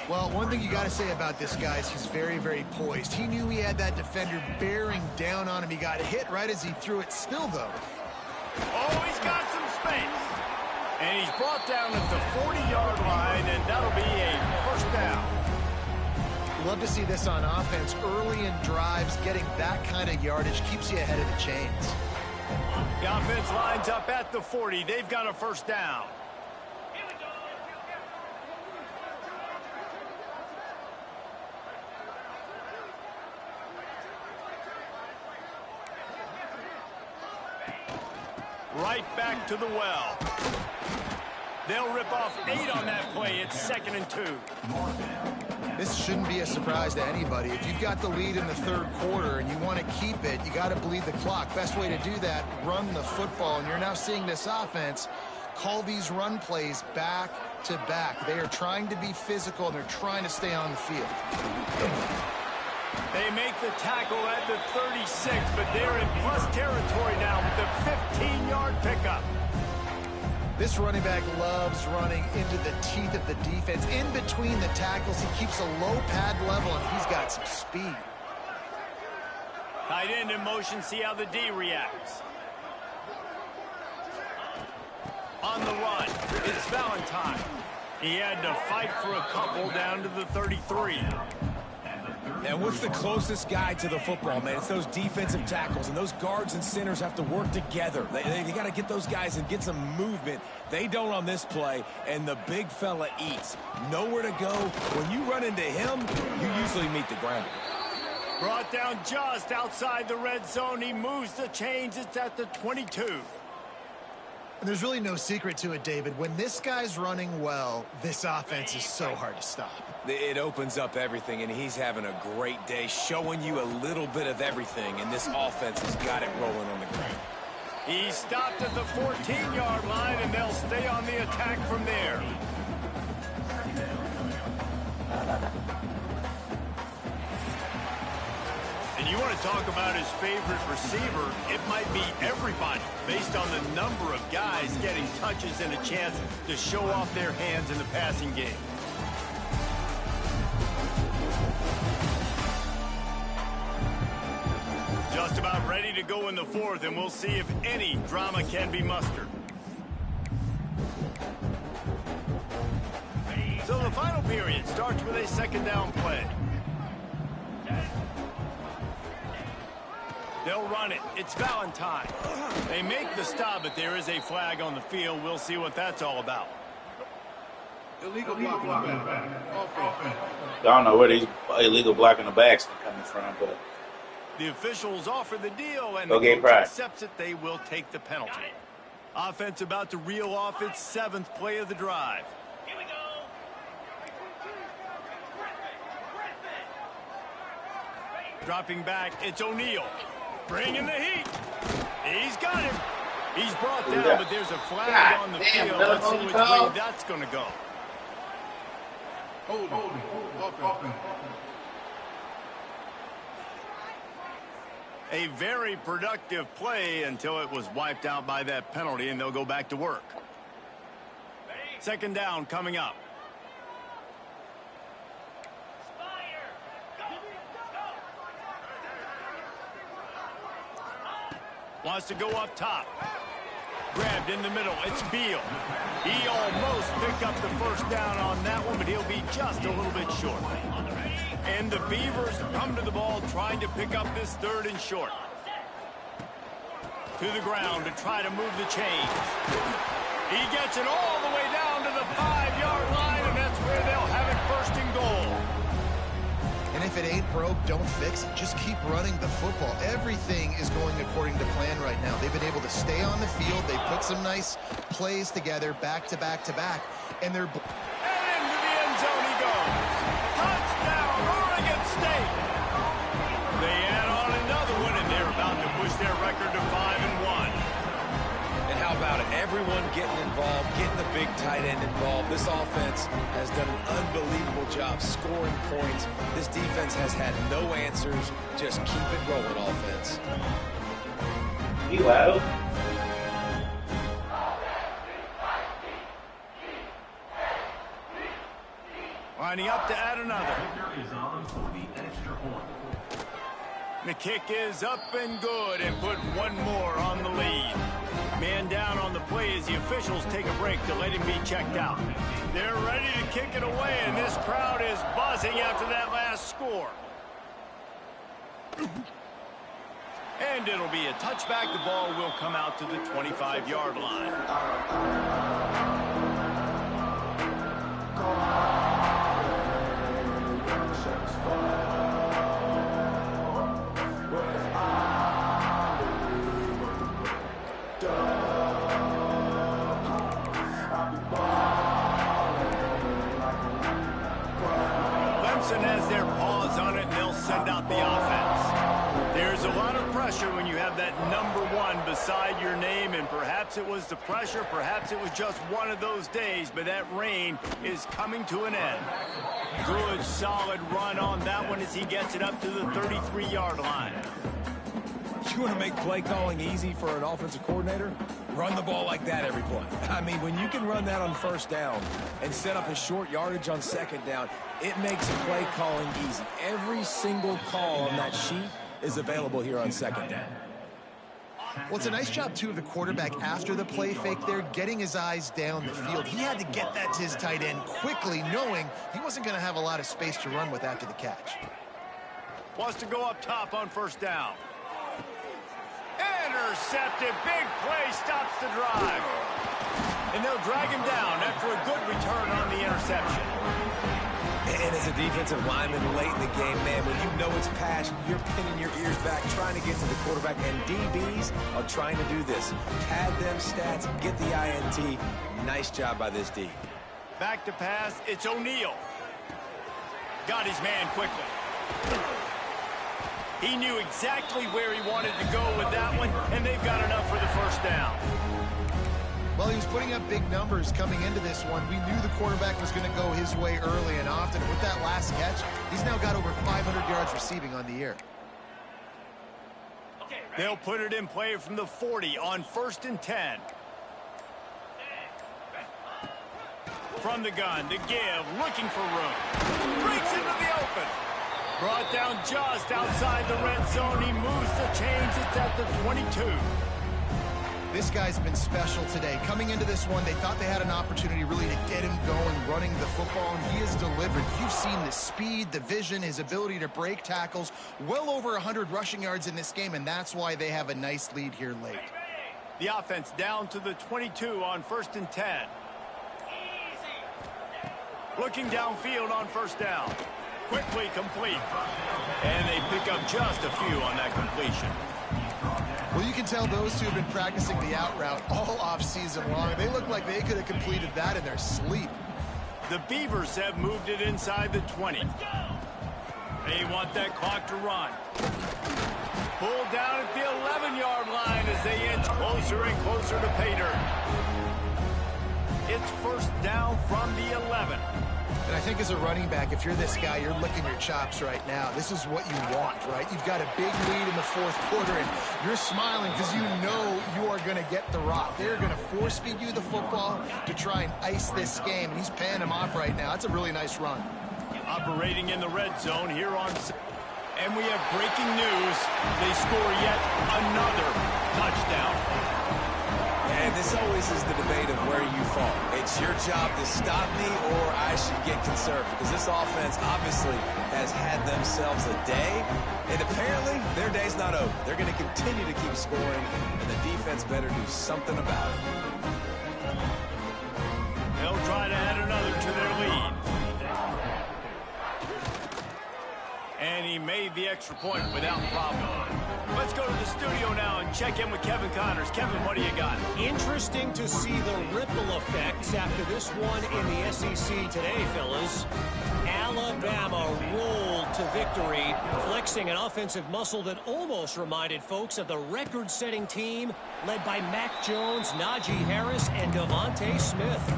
Well, one thing you got to say about this guy is he's very, very poised. He knew he had that defender bearing down on him. He got hit right as he threw it. Still, though. Oh, he's got some space. And he's brought down at the 40-yard line, and that'll be a 1st down. Love to see this on offense. Early in drives, getting that kind of yardage keeps you ahead of the chains. The offense lines up at the 40. They've got a 1st down. Right back to the well. They'll rip off 8 on that play. It's 2nd and 2. This shouldn't be a surprise to anybody. If you've got the lead in the 3rd quarter and you want to keep it, you got to bleed the clock. Best way to do that, run the football. And you're now seeing this offense call these run plays back to back. They are trying to be physical, and they're trying to stay on the field. They make the tackle at the 36, but they're in plus territory now with the 15-yard pickup. This running back loves running into the teeth of the defense. In between the tackles, he keeps a low pad level, and he's got some speed. Tight end in motion, see how the D reacts. On the run, it's Valentine. He had to fight for a couple down to the 33. And what's the closest guy to the football, man? It's those defensive tackles, and those guards and centers have to work together. They got to get those guys and get some movement. They don't on this play, and the big fella eats. Nowhere to go. When you run into him, you usually meet the ground. Brought down just outside the red zone. He moves the chains. It's at the 22. And there's really no secret to it, David. When this guy's running well, this offense is so hard to stop. It opens up everything, and he's having a great day, showing you a little bit of everything, and this offense has got it rolling on the ground. He stopped at the 14-yard line, and they'll stay on the attack from there. And you want to talk about his favorite receiver, it might be everybody, based on the number of guys getting touches and a chance to show off their hands in the passing game. about ready to go in the fourth, and we'll see if any drama can be mustered. So the final period starts with a second down play. They'll run it. It's Valentine. They make the stop, but there is a flag on the field. We'll see what that's all about. Illegal blocking the back. Offense. I don't know where these illegal blocking the backs are coming from, but the officials offer the deal, and the coach accepts it. They will take the penalty. Offense about to reel off its 7th play of the drive. Here we go. Dropping back, it's O'Neal. Bringing the heat. He's got him. He's brought down, but there's a flag on the field. Let's see which way that's going to go. Hold on. A very productive play until it was wiped out by that penalty, and they'll go back to work. Second down coming up. Wants to go up top. Grabbed in the middle. It's Beal. He almost picked up the first down on that one, but he'll be just a little bit short. And the Beavers come to the ball trying to pick up this 3rd and short. To the ground to try to move the chains. He gets it all the way down to the 5-yard line, and that's where they'll have it 1st and goal. And if it ain't broke, don't fix it. Just keep running the football. Everything is going according to plan right now. They've been able to stay on the field. They put some nice plays together, back to back to back. And they're... And into the end zone he goes. Touchdown, Oregon State. They add on another one, and they're about to push their record to 5-1. And how about it? Everyone getting involved, getting the big tight end involved. This offense has done an unbelievable job scoring points. This defense has had no answers. Just keep it rolling, offense. Wow. Lining up to add another. Is on for the extra point. The kick is up and good, and put one more on the lead. Man down on the play as the officials take a break to let him be checked out. They're ready to kick it away, and this crowd is buzzing after that last score. And it'll be a touchback. The ball will come out to the 25-yard line. Clemson has their paws on it, and they'll send out the offense. There's a lot of pressure when you have that number 1 beside your name, and perhaps it was the pressure, perhaps it was just one of those days, but that rain is coming to an end. Good, solid run on that one as he gets it up to the 33-yard line. You want to make play calling easy for an offensive coordinator? Run the ball like that every play. I mean, when you can run that on 1st down and set up a short yardage on 2nd down, it makes play calling easy. Every single call on that sheet is available here on 2nd down. Well, it's a nice job, too, of the quarterback after the play fake there, getting his eyes down the field. He had to get that to his tight end quickly, knowing he wasn't going to have a lot of space to run with after the catch. Wants to go up top on 1st down. Intercepted. Big play stops the drive. And they'll drag him down after a good return on the interception. And as a defensive lineman late in the game, man, when you know it's passion, you're pinning your ears back, trying to get to the quarterback, and DBs are trying to do this. Pad them stats, get the INT. Nice job by this D. Back to pass, it's O'Neal. Got his man quickly. He knew exactly where he wanted to go with that one, and they've got enough for the 1st down. Well, he was putting up big numbers coming into this one. We knew the quarterback was going to go his way early and often. With that last catch, he's now got over 500 yards receiving on the year. They'll put it in play from the 40 on 1st and 10. From the gun, the give, looking for room. Breaks into the open. Brought down just outside the red zone. He moves the chains. It's at the 22. This guy's been special today. Coming into this one, they thought they had an opportunity really to get him going, running the football, and he has delivered. You've seen the speed, the vision, his ability to break tackles. Well over 100 rushing yards in this game, and that's why they have a nice lead here late. The offense down to the 22 on 1st and 10. Looking downfield on 1st down. Quickly complete. And they pick up just a few on that completion. Well, you can tell those two have been practicing the out route all off-season long. They look like they could have completed that in their sleep. The Beavers have moved it inside the 20. They want that clock to run. Pulled down at the 11-yard line as they inch closer and closer to pay dirt. It's 1st down from the 11. And I think as a running back, if you're this guy, you're licking your chops right now. This is what you want, right? You've got a big lead in the 4th quarter, and you're smiling because you know you are going to get the rock. They're going to force-feed you the football to try and ice this game. And he's paying him off right now. That's a really nice run. Operating in the red zone here on... And we have breaking news. They score yet another touchdown. And this always is the debate of where you fall. It's your job to stop me or I should get conservative. Because this offense obviously has had themselves a day. And apparently their day's not over. They're going to continue to keep scoring. And the defense better do something about it. They'll try to add another to their lead. And he made the extra point without problem. Let's go to the studio now and check in with Kevin Connors. Kevin, what do you got? Interesting to see the ripple effects after this one in the SEC today, fellas. Alabama rolled to victory, flexing an offensive muscle that almost reminded folks of the record-setting team led by Mac Jones, Najee Harris, and Devontae Smith.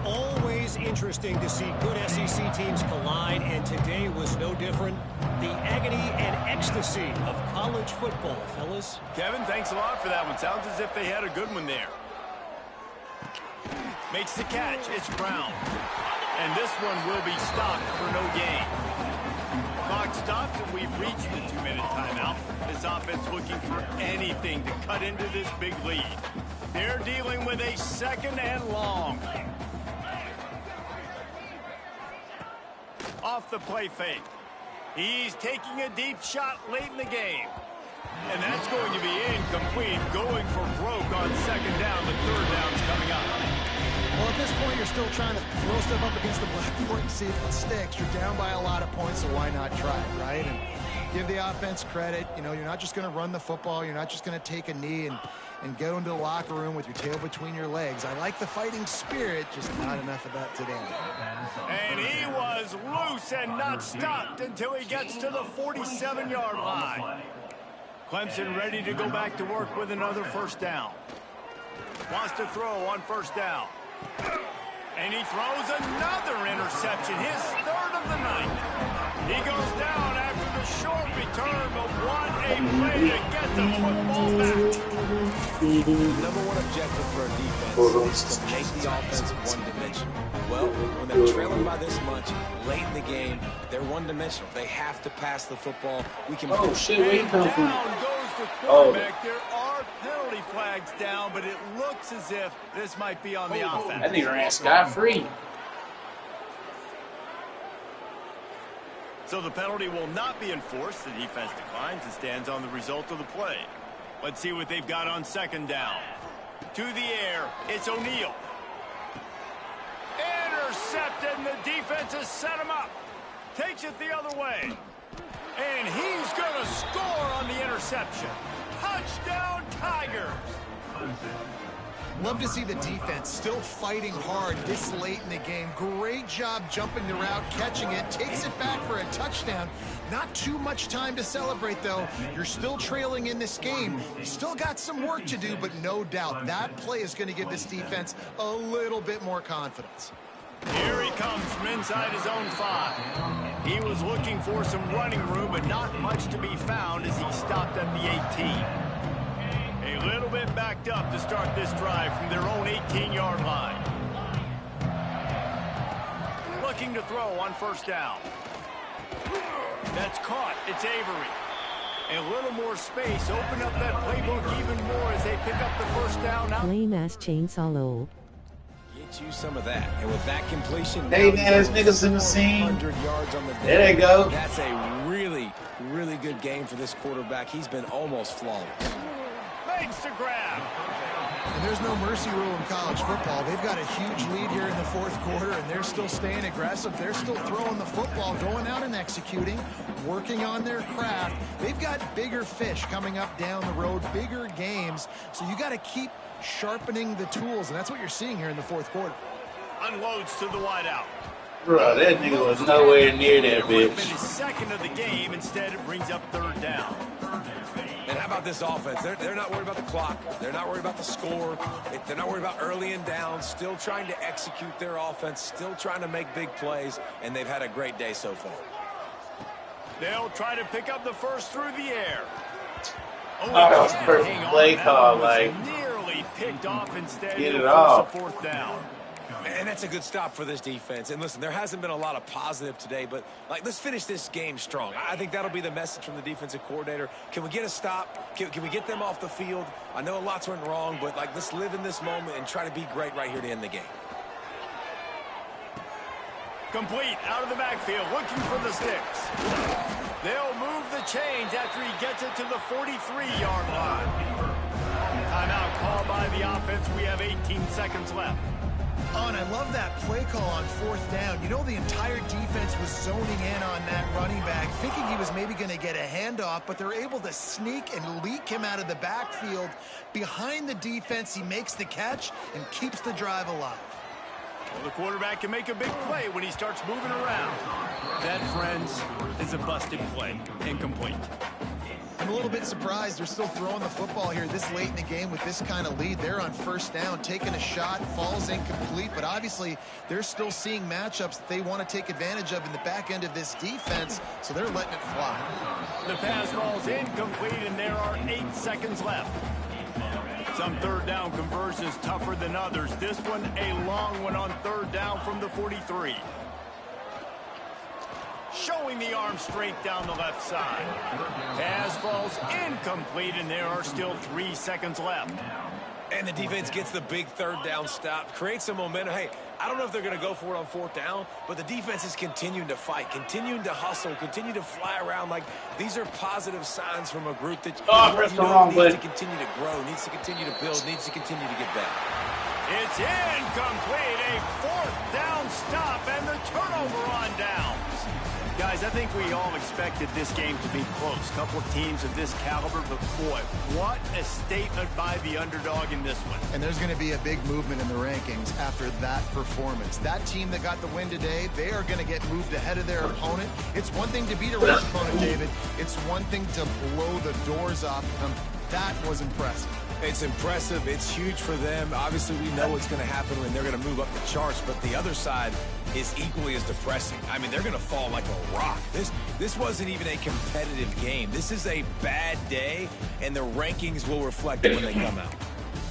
Always interesting to see good SEC teams collide, and today was no different. The agony and ecstasy of college football, fellas. Kevin, thanks a lot for that one. Sounds as if they had a good one there. Makes the catch. It's Brown. And this one will be stopped for no gain. Clock stops, and we've reached the 2-minute timeout. This offense looking for anything to cut into this big lead. They're dealing with a 2nd and long. Off the play fake. He's taking a deep shot late in the game. And that's going to be incomplete. Going for broke on 2nd down. The 3rd down's coming up. Well, at this point, you're still trying to throw stuff up against the blackboard and see if it sticks. You're down by a lot of points, so why not try it, right? And give the offense credit. You know, you're not just going to run the football. You're not just going to take a knee and go into the locker room with your tail between your legs. I like the fighting spirit, just not enough of that today. And he was loose and not stopped until he gets to the 47-yard line. Clemson ready to go back to work with another 1st down. Wants to throw on 1st down. And he throws another interception, his 3rd of the night. He goes down after the short return, but what a play to get the football back. Number one objective for a defense is to make the offense one-dimensional. Well, when they're trailing by this much, late in the game, they're one-dimensional. They have to pass the football. We can. Oh shit! Where you come from? Down goes the quarterback. There are penalty flags down, but it looks as if this might be on the offense. That nigga ran scot-free. So the penalty will not be enforced. The defense declines and stands on the result of the play. Let's see what they've got on 2nd down. To the air, it's O'Neal. Intercepted, and the defense has set him up. Takes it the other way. And he's going to score on the interception. Touchdown, Tigers. Love to see the defense still fighting hard this late in the game. Great job jumping the route, catching it, takes it back for a touchdown. Not too much time to celebrate, though. You're still trailing in this game. You still got some work to do, but no doubt that play is going to give this defense a little bit more confidence. Here he comes from inside his own 5. He was looking for some running room, but not much to be found as he stopped at the 18. A little bit backed up to start this drive from their own 18-yard line. Looking to throw on 1st down. That's caught. It's Avery. A little more space. Open up that playbook even more as they pick up the first down. Now. Lame ass chainsaw low. Get you some of that. And with that completion, Lame ass niggas in the scene. 100 yards on the day. There they go. That's a really, really good game for this quarterback. He's been almost flawless. Makes the grab. And there's no mercy rule in college football. They've got a huge lead here in the fourth quarter, and they're still staying aggressive. They're still throwing the football, going out and executing, working on their craft. They've got bigger fish coming up down the road, bigger games. So you got to keep sharpening the tools, and that's what you're seeing here in the fourth quarter. Unloads to the wideout. Bro, that nigga was nowhere near that It would have been bitch. his second of the game. Instead, it brings up third down. And how about this offense? They're not worried about the clock. They're not worried about the score. They're not worried about early and down. Still trying to execute their offense. Still trying to make big plays. And they've had a great day so far. They'll try to pick up the first through the air. Oh, that was can't perfect hang on. play That call, one was like, nearly picked off instead. get it He'll off. force a fourth down. And that's a good stop for this defense. And listen, there hasn't been a lot of positive today, but like, let's finish this game strong. I think that'll be the message from the defensive coordinator. Can we get a stop? Can we get them off the field? I know lots went wrong, but like, let's live in this moment and try to be great right here to end the game. Complete out of the backfield, looking for the sticks. They'll move the chains after he gets it to the 43-yard line. Timeout called by the offense. We have 18 seconds left. Oh, and I love that play call on fourth down. You know, the entire defense was zoning in on that running back, thinking he was maybe going to get a handoff, but they're able to sneak and leak him out of the backfield. Behind the defense, he makes the catch and keeps the drive alive. Well, the quarterback can make a big play when he starts moving around. That, friends, is a busted play. Incomplete. I'm a little bit surprised they're still throwing the football here this late in the game with this kind of lead. They're on first down, taking a shot, falls incomplete, but obviously they're still seeing matchups that they want to take advantage of in the back end of this defense, so they're letting it fly. The pass ball's incomplete, and there are 8 seconds left. Some third down conversions tougher than others. This one, a long one on third down from the 43. Showing the arm strength down the left side. Pass falls incomplete, and there are still 3 seconds left. And the defense gets the big third down stop, creates some momentum. Hey, I don't know if they're going to go for it on fourth down, but the defense is continuing to fight, continuing to hustle, continue to fly around. Like, these are positive signs from a group that pressed the wrong needs button. to continue to grow, needs to continue to build, needs to continue to get better. It's incomplete. A fourth down stop, and the turnover on downs. Guys, I think we all expected this game to be close. Couple of teams of this caliber, but boy, what a statement by the underdog in this one. And there's going to be a big movement in the rankings after that performance. That team that got the win today, they are going to get moved ahead of their opponent. It's one thing to beat a ranked opponent, David. It's one thing to blow the doors off them. That was impressive. It's impressive. It's huge for them. Obviously, we know what's going to happen when they're going to move up the charts, but the other side is equally as depressing. I mean, they're going to fall like a rock. This wasn't even a competitive game. This is a bad day, and the rankings will reflect it when they come out.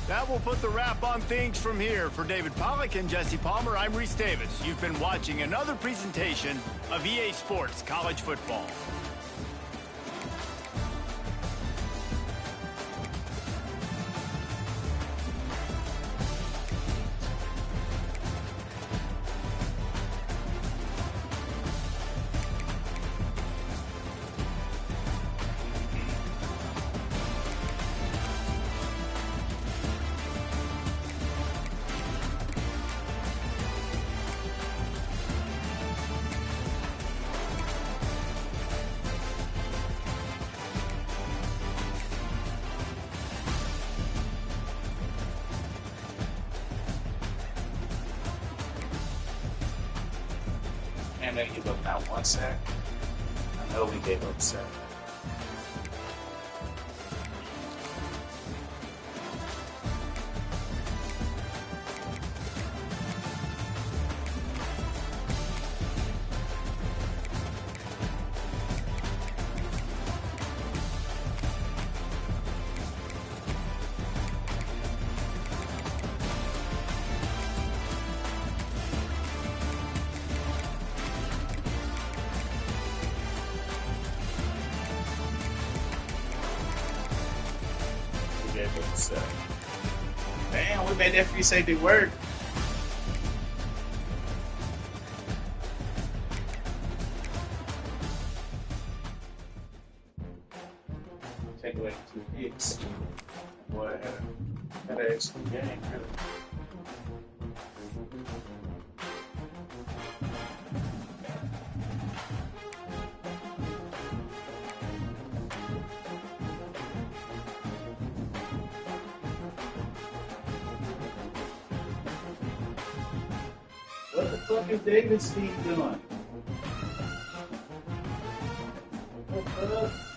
That will put the wrap on things from here. For David Pollack and Jesse Palmer, I'm Reese Davis. You've been watching another presentation of EA Sports College Football. And they gave up not one sack. I know we gave up a sack. So, damn, we made that free safety work. Take away 2 hits. Boy, had an excellent game, really. What the fuck is David Steve doing? What the fuck?